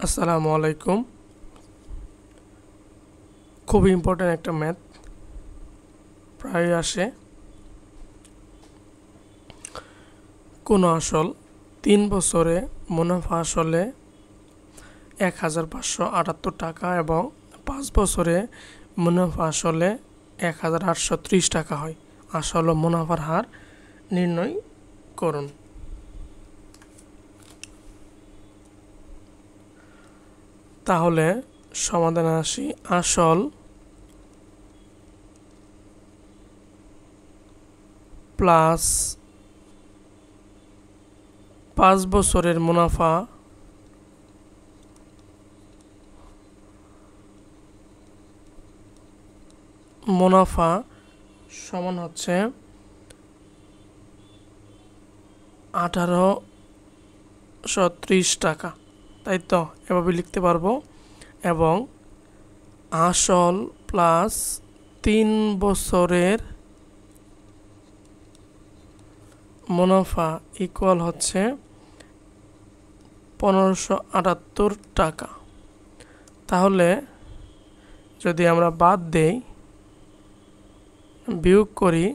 আসসালামু আলাইকুম। খুবই ইম্পর্ট্যান্ট একটা ম্যাথ, প্রায় আসে। কোনো আসল 3 বছরে মুনাফা আসলে 1578 টাকা এবং 5 বছরে মুনাফা আসলে 1830 টাকা হয়। আসল ও মুনাফার হার নির্ণয় করুন। তাহলে সমাধানে আসি। আসল প্লাস 5 বছরের মুনাফা সমান হচ্ছে 1830 টাকা, তাই তো? এভাবে লিখতে পারবো। এবং আসল প্লাস 3 বছরের মুনাফা ইকুয়াল হচ্ছে 1578 টাকা। তাহলে যদি আমরা বাদ দেই, বিয়োগ করি,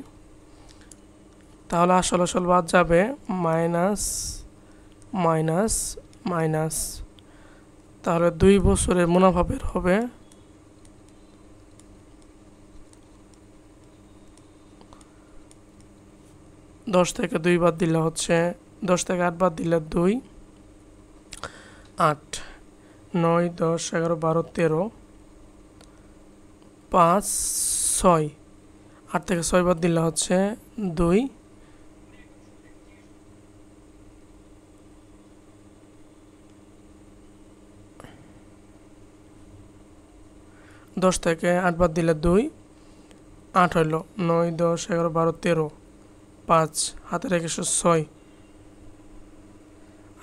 তাহলে আসল বাদ যাবে, মাইনাস মাইনাস মাইনাস। তাহলে 2 বছরের মুনাফা বের হবে 10 থেকে 2 বাদ দিলে হচ্ছে 10 থেকে 8 বাদ দিলে 2, 8, 9, 10, 11, 12, 13, 5, 6, 8 থেকে 6 বাদ দিলে হচ্ছে 2, 10 থেকে 8 বাদ দিলে 2, 8 হইল। 9, 10, 11, 12, 13, 5, হাতে রেখে 6,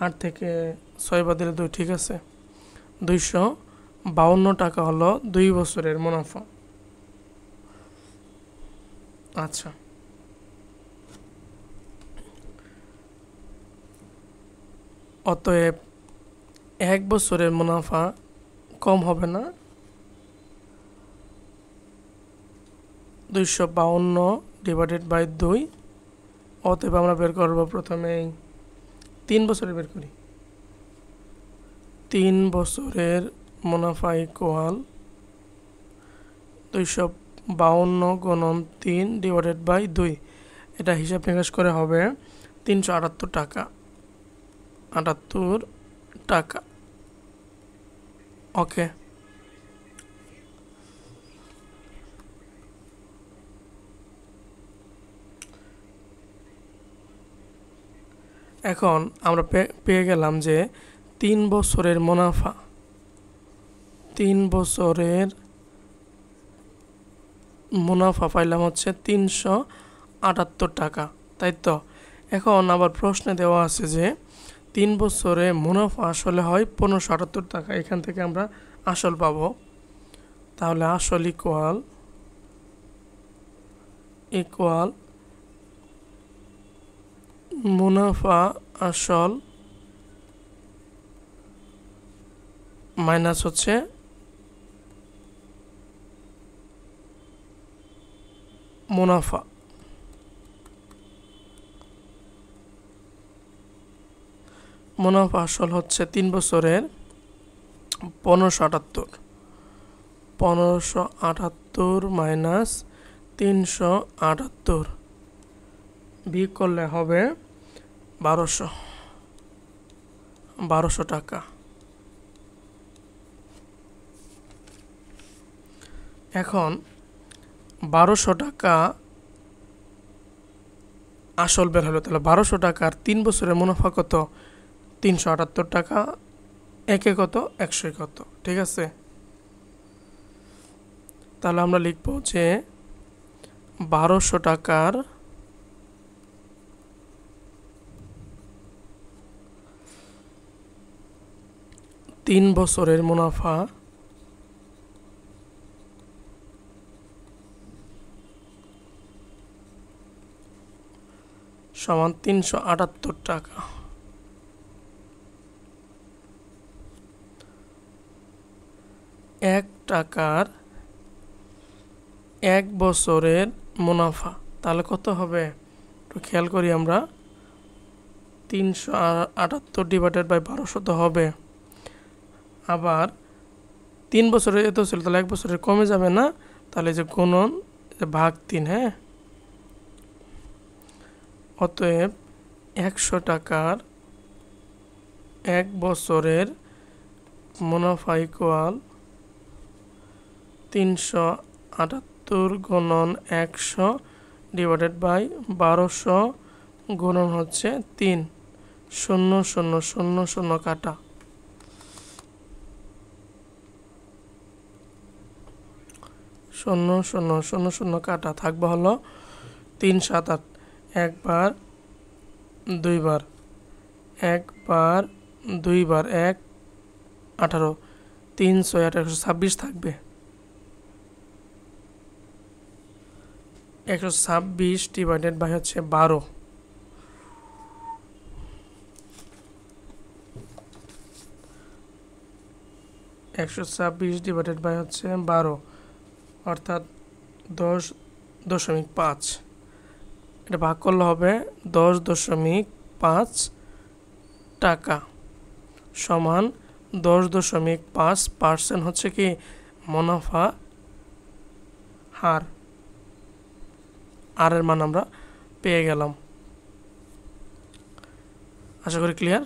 8 থেকে 6 বাদ দিলে 2, ঠিক আছে। 252 টাকা হলো 2 বছরের মুনাফা। আচ্ছা, অতএব 1 বছরের মুনাফা কম হবে না। 252 ডিভাইডেড বাই 2। অতএব আমরা বের করব প্রথমে 3 বছরের বের করি। 3 বছরের মুনাফা ইকুয়াল 252 গুণন 3 ডিভাইডেড বাই 2। এটা হিসাব নিকাশ করে হবে 378 টাকা। 78 টাকা। ওকে। এখন আমরা পেয়ে গেলাম যে 3 বছরের মুনাফা, 3 বছরের মুনাফা পাইলাম হচ্ছে 378 টাকা, তাই তো? এখন আবার প্রশ্নে দেওয়া আছে যে 3 বছরে মুনাফা আসলে হয় 1578 টাকা। এখান থেকে আমরা আসল পাবো। তাহলে আসল ইকুয়াল মুনাফা আসল মাইনাস হচ্ছে মুনাফা। মুনাফা আসল হচ্ছে 3 বছরের 1578 মাইনাস 378 বিয়োগ করলে হবে 1200 টাকা। এখন 1200 টাকা আসল বের হলো। তাহলে 1200 টাকার 3 বছরের মুনাফা কত? 378 টাকা। একে কত? 100 কত? ঠিক আছে। তাহলে আমরা লিখব যে 1200 টাকার 3 বছরের মুনাফা সমান 378 টাকা। 1 টাকার 1 বছরের মুনাফা, তাহলে কত হবে একটু খেয়াল করি আমরা। 378 ডিভাইডেড বাই 1200 তো হবে। আবার 3 বছরের এত ছিল, তাহলে 1 বছরের কমে যাবে না, তাহলে যে গুণন ভাগ 3। হ্যাঁ, অতএব 100 টাকার 1 বছরের মুনাফা ইকুয়াল 378 গুণন 100 ডিভাইডেড বাই 1200 গুণন হচ্ছে 3। 0 0 0 0 কাটা, 0 0 0 0 কাটা, থাকবে হলো 3 7 8। একবার দুইবার, একবার দুইবার, 1 18, 3 6 8 126 থাকবে। 126 ডিভাইডেড বাই হচ্ছে 12। একশো 26 ডিভাইডেড বাই হচ্ছে 12, অর্থাৎ 10.5। এটা ভাগ করলে হবে 10.5 টাকা সমান 10.5% হচ্ছে কি মুনাফা হার। আর এর মান আমরা পেয়ে গেলাম। আশা করি ক্লিয়ার।